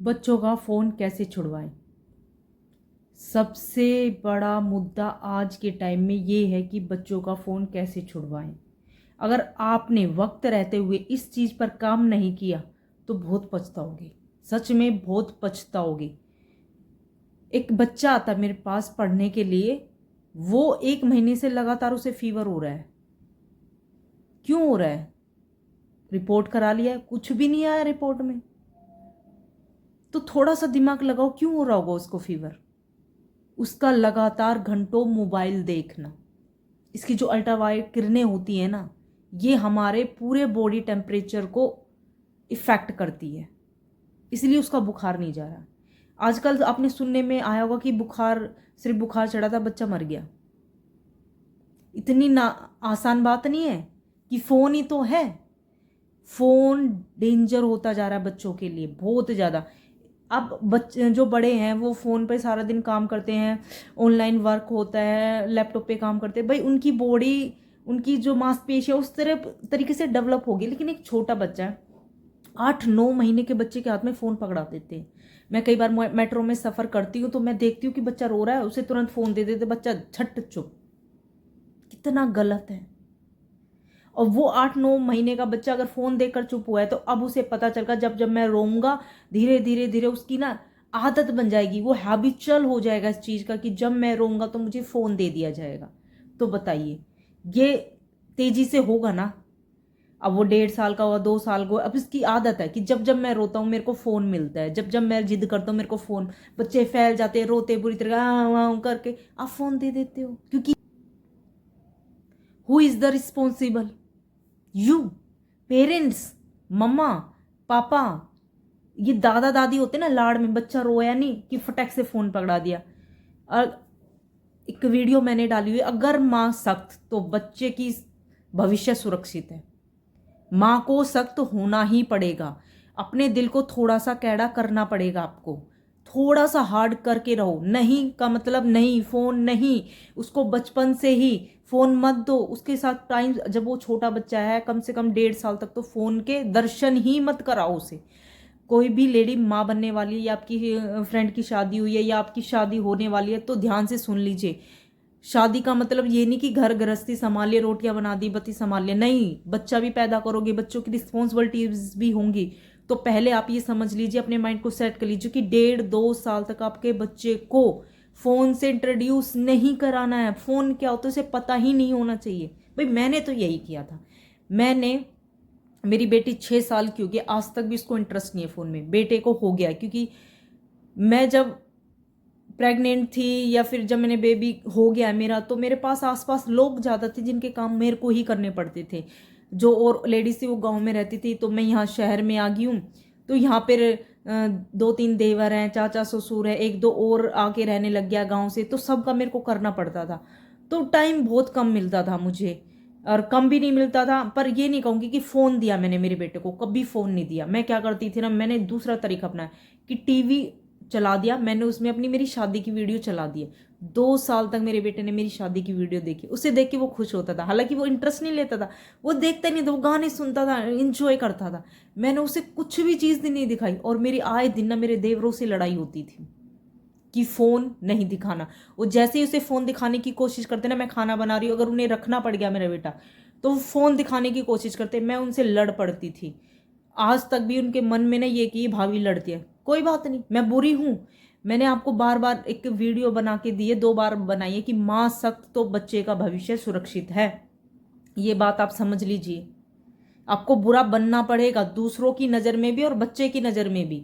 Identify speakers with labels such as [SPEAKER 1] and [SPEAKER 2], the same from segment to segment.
[SPEAKER 1] बच्चों का फ़ोन कैसे छुड़वाएं। सबसे बड़ा मुद्दा आज के टाइम में ये है कि बच्चों का फ़ोन कैसे छुड़वाएं। अगर आपने वक्त रहते हुए इस चीज़ पर काम नहीं किया तो बहुत पछताओगे, सच में बहुत पछताओगे। एक बच्चा आता मेरे पास पढ़ने के लिए, वो 1 महीने से लगातार उसे फीवर हो रहा है। क्यों हो रहा है? रिपोर्ट करा लिया है, कुछ भी नहीं आया रिपोर्ट में। तो थोड़ा सा दिमाग लगाओ, क्यों हो रहा होगा उसको फीवर? उसका लगातार घंटों मोबाइल देखना, इसकी जो अल्ट्रावायलेट किरणें होती हैं ना, ये हमारे पूरे बॉडी टेम्परेचर को इफ़ेक्ट करती है, इसलिए उसका बुखार नहीं जा रहा। आजकल आपने सुनने में आया होगा कि बुखार, सिर्फ बुखार चढ़ा था, बच्चा मर गया। इतनी ना आसान बात नहीं है कि फ़ोन ही तो है। फ़ोन डेंजर होता जा रहा है बच्चों के लिए बहुत ज़्यादा। अब बच्चे जो बड़े हैं वो फ़ोन पे सारा दिन काम करते हैं, ऑनलाइन वर्क होता है, लैपटॉप पे काम करते हैं, भाई उनकी बॉडी, उनकी जो मांसपेशियाँ उस तरह तरीके से डेवलप होगी। लेकिन एक छोटा बच्चा है, 8-9 महीने के बच्चे के हाथ में फ़ोन पकड़ा देते हैं। मैं कई बार मेट्रो में सफ़र करती हूँ तो मैं देखती हूँ कि बच्चा रो रहा है, उसे तुरंत फ़ोन दे देते, बच्चा झट चुप। कितना गलत है। और वो 8-9 महीने का बच्चा अगर फ़ोन देखकर चुप हुआ है तो अब उसे पता चलगा, जब जब मैं रोऊंगा धीरे धीरे धीरे उसकी ना आदत बन जाएगी, वो हैबिचुअल हो जाएगा इस चीज़ का कि जब मैं रोऊंगा तो मुझे फ़ोन दे दिया जाएगा। तो बताइए, ये तेज़ी से होगा ना? अब वो 1.5 साल का हुआ, 2 साल का हुआ, अब इसकी आदत है कि जब जब मैं रोता हूँ मेरे को फ़ोन मिलता है, जब जब मैं जिद करता हूँ मेरे को फ़ोन। बच्चे फैल जाते हैं, रोते बुरी तरह करके, आप फ़ोन दे देते हो क्योंकि who is the responsible? You, parents, मम्मा, पापा। ये दादा दादी होते ना, लाड़ में बच्चा रोया नहीं कि फटक से फोन पकड़ा दिया। और एक वीडियो मैंने डाली हुई, अगर माँ सख्त तो बच्चे की भविष्य सुरक्षित है। माँ को सख्त होना ही पड़ेगा, अपने दिल को थोड़ा सा कैड़ा करना पड़ेगा आपको, थोड़ा सा हार्ड करके रहो। नहीं का मतलब नहीं, फोन नहीं, उसको बचपन से ही फोन मत दो। उसके साथ टाइम, जब वो छोटा बच्चा है कम से कम 1.5 साल तक, तो फोन के दर्शन ही मत कराओ उसे। कोई भी लेडी माँ बनने वाली है या आपकी फ्रेंड की शादी हुई है या आपकी शादी होने वाली है तो ध्यान से सुन लीजिए। शादी का मतलब ये नहीं कि घर गृहस्थी संभाल लिया, रोटियां बना दी, बत्ती संभाल लिया, नहीं। बच्चा भी पैदा करोगे, बच्चों की रिस्पॉन्सिबिलिटीज भी होंगी। तो पहले आप ये समझ लीजिए, अपने माइंड को सेट कर लीजिए कि 1.5-2 साल तक आपके बच्चे को फोन से इंट्रोड्यूस नहीं कराना है। फोन क्या होता है उसे पता ही नहीं होना चाहिए। भाई मैंने तो यही किया था। मैंने, मेरी बेटी 6 साल की होगी, आज तक भी उसको इंटरेस्ट नहीं है फ़ोन में। बेटे को हो गया, क्योंकि मैं जब प्रेग्नेंट थी या फिर जब मैंने बेबी हो गया मेरा, तो मेरे पास आसपास लोग ज़्यादा थे जिनके काम मेरे को ही करने पड़ते थे। जो और लेडीज थी वो गांव में रहती थी, तो मैं यहाँ शहर में आ गई हूँ। तो यहाँ पर 2-3 देवर हैं, चाचा ससुर है, 1-2 और आके रहने लग गया गाँव से, तो सबका मेरे को करना पड़ता था। तो टाइम बहुत कम मिलता था मुझे, और कम भी नहीं मिलता था। पर ये नहीं कहूँगी कि फ़ोन दिया मैंने मेरे बेटे को, कभी फ़ोन नहीं दिया। मैं क्या करती थी ना, मैंने दूसरा तरीका अपनाया कि टीवी चला दिया मैंने, उसमें अपनी मेरी शादी की वीडियो चला दी है। 2 साल तक मेरे बेटे ने मेरी शादी की वीडियो देखी, उसे देख के वो खुश होता था। हालांकि वो इंटरेस्ट नहीं लेता था, वो देखता नहीं था, वो गाने सुनता था, इंजॉय करता था। मैंने उसे कुछ भी चीज़ नहीं दिखाई, और मेरी आए दिन ना मेरे देवरों से लड़ाई होती थी कि फ़ोन नहीं दिखाना। वो जैसे ही उसे फ़ोन दिखाने की कोशिश करते ना, मैं खाना बना रही हूँ, अगर उन्हें रखना पड़ गया मेरा बेटा, तो वो फ़ोन दिखाने की कोशिश करते, मैं उनसे लड़ पड़ती थी। आज तक भी उनके मन में ना ये कि भाभी लड़ती है। कोई बात नहीं, मैं बुरी हूँ। मैंने आपको बार बार एक वीडियो बना के दी है, 2 बार बनाई है, कि माँ सख्त तो बच्चे का भविष्य सुरक्षित है। ये बात आप समझ लीजिए। आपको बुरा बनना पड़ेगा, दूसरों की नज़र में भी और बच्चे की नज़र में भी।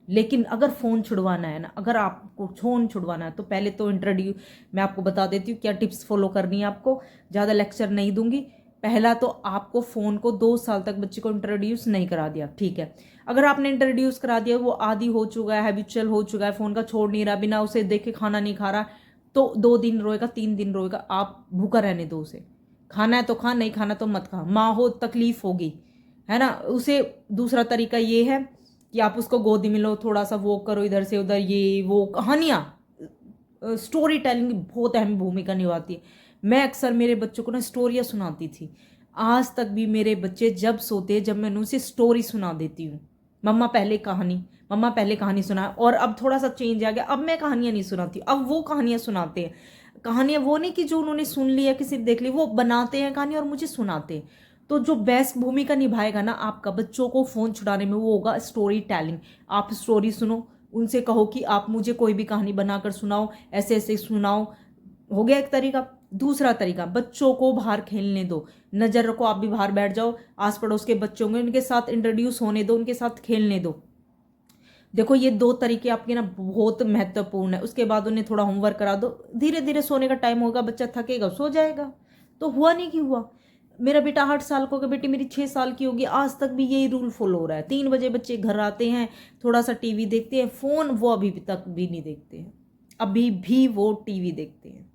[SPEAKER 1] लेकिन अगर फ़ोन छुड़वाना है ना, अगर आपको फ़ोन छुड़वाना है, तो पहले तो मैं आपको बता देती हूँ क्या टिप्स फॉलो करनी है आपको। ज़्यादा लेक्चर नहीं दूंगी। पहला तो आपको फ़ोन को 2 साल तक बच्चे को इंट्रोड्यूस नहीं करा दिया, ठीक है। अगर आपने इंट्रोड्यूस करा दिया, वो आदी हो चुका है, हैबिचुअल हो चुका है, फ़ोन का छोड़ नहीं रहा, बिना उसे देखे खाना नहीं खा रहा, तो 2 दिन रोएगा, 3 दिन रोएगा, आप भूखा रहने दो उसे। खाना है तो खा, नहीं खाना तो मत खा। माँ हो तकलीफ होगी, है ना। उसे दूसरा तरीका ये है कि आप उसको गोदी में लो, थोड़ा सा वॉक करो इधर से उधर, ये वो कहानियाँ, स्टोरी टेलिंग बहुत अहम भूमिका निभाती है। मैं अक्सर मेरे बच्चों को ना स्टोरियाँ सुनाती थी। आज तक भी मेरे बच्चे जब सोते, जब मैं उसे स्टोरी सुना देती हूँ, मम्मा पहले कहानी, मम्मा पहले कहानी सुना। और अब थोड़ा सा चेंज आ गया, अब मैं कहानियाँ नहीं सुनाती, अब वो कहानियाँ सुनाते हैं। कहानियाँ वो नहीं कि जो उन्होंने सुन ली या किसी देख ली, वो बनाते हैं कहानी और मुझे सुनाते हैं। तो जो बेस्ट भूमिका निभाएगा ना आपका बच्चों को फ़ोन छुड़ाने में, वो होगा स्टोरी टेलिंग। आप स्टोरी सुनो, उनसे कहो कि आप मुझे कोई भी कहानी बनाकर सुनाओ, ऐसे ऐसे सुनाओ। हो गया एक तरीका। दूसरा तरीका, बच्चों को बाहर खेलने दो, नज़र रखो, आप भी बाहर बैठ जाओ, आस पड़ोस के बच्चों को उनके साथ इंट्रोड्यूस होने दो, उनके साथ खेलने दो। देखो ये दो तरीके आपके ना बहुत महत्वपूर्ण है। उसके बाद उन्हें थोड़ा होमवर्क करा दो, धीरे धीरे सोने का टाइम होगा, बच्चा थकेगा सो जाएगा। तो हुआ नहीं कि हुआ। मेरा बेटा 8 साल का होगा, बेटी मेरी 6 साल की होगी, आज तक भी यही रूल फॉलो हो रहा है। 3 बजे बच्चे घर आते हैं, थोड़ा सा टीवी देखते हैं, फ़ोन वो अभी तक भी नहीं देखते हैं, अभी भी वो टीवी देखते हैं।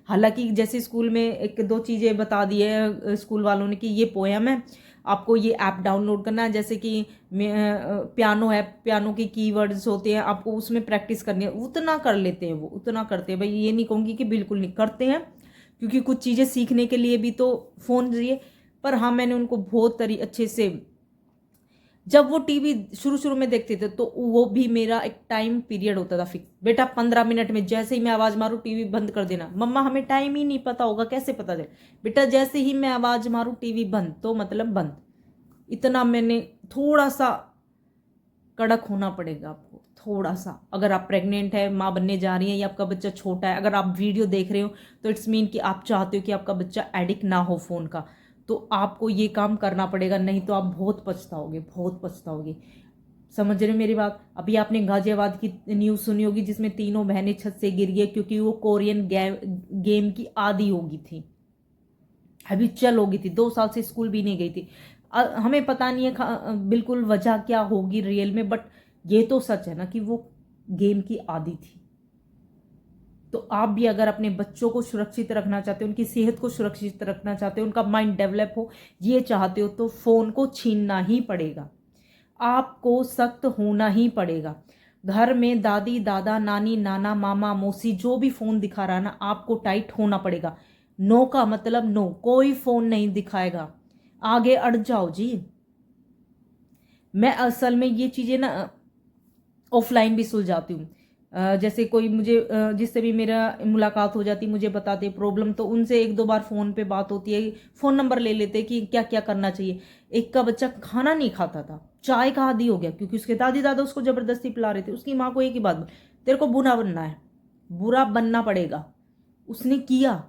[SPEAKER 1] हालांकि जैसे स्कूल में एक दो चीज़ें बता दी है स्कूल वालों ने कि ये पोएम है, आपको ये ऐप डाउनलोड करना है, जैसे कि पियानो है, पियानो के कीवर्ड्स होते हैं, आपको उसमें प्रैक्टिस करनी है। उतना कर लेते हैं, वो उतना करते हैं भाई, ये नहीं कहूँगी कि बिल्कुल नहीं करते हैं, क्योंकि कुछ चीज़ें सीखने के लिए भी तो फ़ोन चाहिए। पर हाँ, मैंने उनको बहुत अच्छे से, जब वो टीवी शुरू शुरू में देखते थे तो वो भी मेरा एक टाइम पीरियड होता था फिक्स, बेटा 15 मिनट में जैसे ही मैं आवाज़ मारूँ टीवी बंद कर देना। मम्मा हमें टाइम ही नहीं पता होगा, कैसे पता चले? बेटा जैसे ही मैं आवाज़ मारूँ टीवी बंद, तो मतलब बंद। इतना मैंने, थोड़ा सा कड़क होना पड़ेगा आपको, थोड़ा सा। अगर आप प्रेग्नेंट है, माँ बनने जा रही है, या आपका बच्चा छोटा है, अगर आप वीडियो देख रहे हो तो इट्स मीन कि आप चाहते हो कि आपका बच्चा एडिक्ट ना हो फ़ोन का, तो आपको ये काम करना पड़ेगा, नहीं तो आप बहुत पछताओगे, बहुत पछताओगे। समझ रहे हो मेरी बात? अभी आपने गाजियाबाद की न्यूज़ सुनी होगी, जिसमें तीनों बहनें छत से गिर गई क्योंकि वो कोरियन गेम की आदी हो गई थी, अभी चल हो गई थी, 2 साल से स्कूल भी नहीं गई थी। हमें पता नहीं है बिल्कुल वजह क्या होगी रियल में, बट ये तो सच है ना कि वो गेम की आदी थी। तो आप भी अगर अपने बच्चों को सुरक्षित रखना चाहते हो, उनकी सेहत को सुरक्षित रखना चाहते हो, उनका माइंड डेवलप हो, ये चाहते हो, तो फ़ोन को छीनना ही पड़ेगा, आपको सख्त होना ही पड़ेगा। घर में दादी दादा नानी नाना मामा मौसी जो भी फ़ोन दिखा रहा है ना, आपको टाइट होना पड़ेगा। नो का मतलब नो, कोई फ़ोन नहीं दिखाएगा, आगे अड़ जाओ जी। मैं असल में ये चीज़ें ना ऑफलाइन भी सुलझाती हूँ। जैसे कोई मुझे जिससे भी मेरा मुलाकात हो जाती, मुझे बताते प्रॉब्लम, तो उनसे एक दो बार फ़ोन पे बात होती है, फ़ोन नंबर ले लेते कि क्या क्या करना चाहिए। एक का बच्चा खाना नहीं खाता था, चाय का आदी हो गया, क्योंकि उसके दादी दादा उसको ज़बरदस्ती पिला रहे थे। उसकी माँ को एक ही बात, तेरे को बुरा बनना है, बुरा बनना पड़ेगा। उसने किया,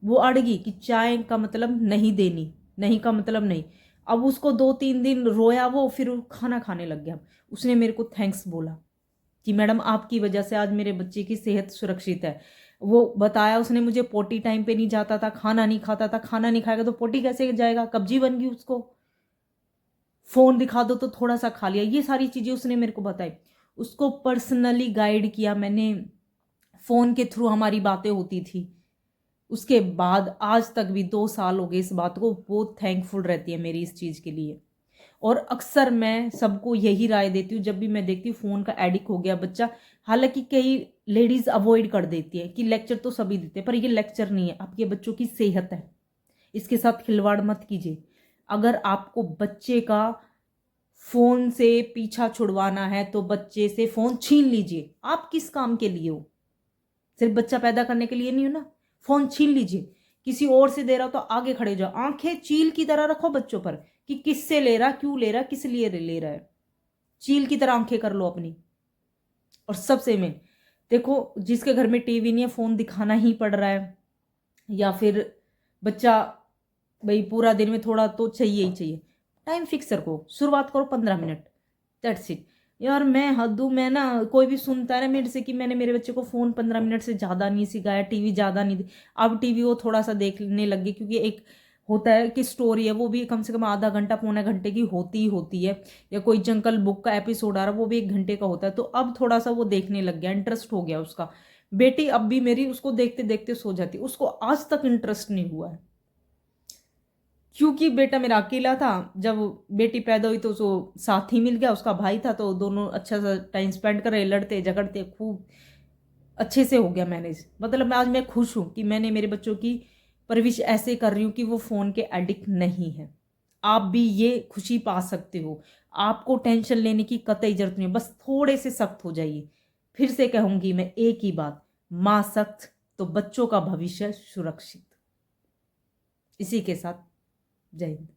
[SPEAKER 1] वो अड़ गई कि चाय का मतलब नहीं देनी, नहीं का मतलब नहीं। अब उसको 2-3 दिन रोया वो, फिर वो खाना खाने लग गया। उसने मेरे को थैंक्स बोला कि मैडम आपकी वजह से आज मेरे बच्चे की सेहत सुरक्षित है। वो बताया उसने मुझे, पोटी टाइम पे नहीं जाता था, खाना नहीं खाता था, खाना नहीं खाएगा तो पोटी कैसे जाएगा, कब्जी बन गई उसको। फ़ोन दिखा दो तो थोड़ा सा खा लिया, ये सारी चीज़ें उसने मेरे को बताई। उसको पर्सनली गाइड किया मैंने, फ़ोन के थ्रू हमारी बातें होती थी। उसके बाद आज तक भी 2 साल हो गए इस बात को, बहुत थैंकफुल रहती है मेरी इस चीज़ के लिए। और अक्सर मैं सबको यही राय देती हूँ, जब भी मैं देखती हूँ फ़ोन का एडिक्ट हो गया बच्चा। हालांकि कई लेडीज़ अवॉइड कर देती है कि लेक्चर तो सभी देते हैं, पर ये लेक्चर नहीं है, आपके बच्चों की सेहत है, इसके साथ खिलवाड़ मत कीजिए। अगर आपको बच्चे का फ़ोन से पीछा छुड़वाना है तो बच्चे से फ़ोन छीन लीजिए। आप किस काम के लिए हो? सिर्फ बच्चा पैदा करने के लिए नहीं हो ना। फ़ोन छीन लीजिए, किसी और से दे रहा हो तो आगे खड़े जाओ, आंखें चील की तरह रखो बच्चों पर कि किससे ले रहा, क्यों ले रहा, किस लिए ले रहा है। चील की तरह आंखें कर लो अपनी। और सबसे मेन देखो, जिसके घर में टीवी नहीं है, फ़ोन दिखाना ही पड़ रहा है, या फिर बच्चा भाई पूरा दिन में थोड़ा तो चाहिए ही चाहिए, टाइम फिक्स रखो, शुरुआत करो 15 मिनट, दैट्स इट। यार मैं हद हूँ, मैं ना, कोई भी सुनता है ना मेरे से कि मैंने मेरे बच्चे को फ़ोन 15 मिनट से ज़्यादा नहीं सिखाया, टीवी ज़्यादा नहीं दी। अब टीवी वो थोड़ा सा देखने लग गए, क्योंकि एक होता है कि स्टोरी है, वो भी कम से कम आधा घंटा पौने घंटे की होती ही होती है, या कोई जंगल बुक का एपिसोड आ रहा है, वो भी 1 घंटे का होता है। तो अब थोड़ा सा वो देखने लग गया, इंटरेस्ट हो गया उसका। बेटी अब भी मेरी उसको देखते देखते सो जाती, उसको आज तक इंटरेस्ट नहीं हुआ है, क्योंकि बेटा मेरा अकेला था। जब बेटी पैदा हुई तो उसको साथी मिल गया, उसका भाई था, तो दोनों अच्छा सा टाइम स्पेंड कर रहे, लड़ते झगड़ते खूब अच्छे से हो गया मैनेज। मतलब आज मैं खुश हूँ कि मैंने मेरे बच्चों की परवरिश ऐसे कर रही हूँ कि वो फ़ोन के एडिक्ट नहीं है। आप भी ये खुशी पा सकते हो। आपको टेंशन लेने की कतई जरूरत नहीं है, बस थोड़े से सख्त हो जाइए। फिर से कहूंगी मैं एक ही बात, मां सख्त तो बच्चों का भविष्य सुरक्षित। इसी के साथ जय हिंद।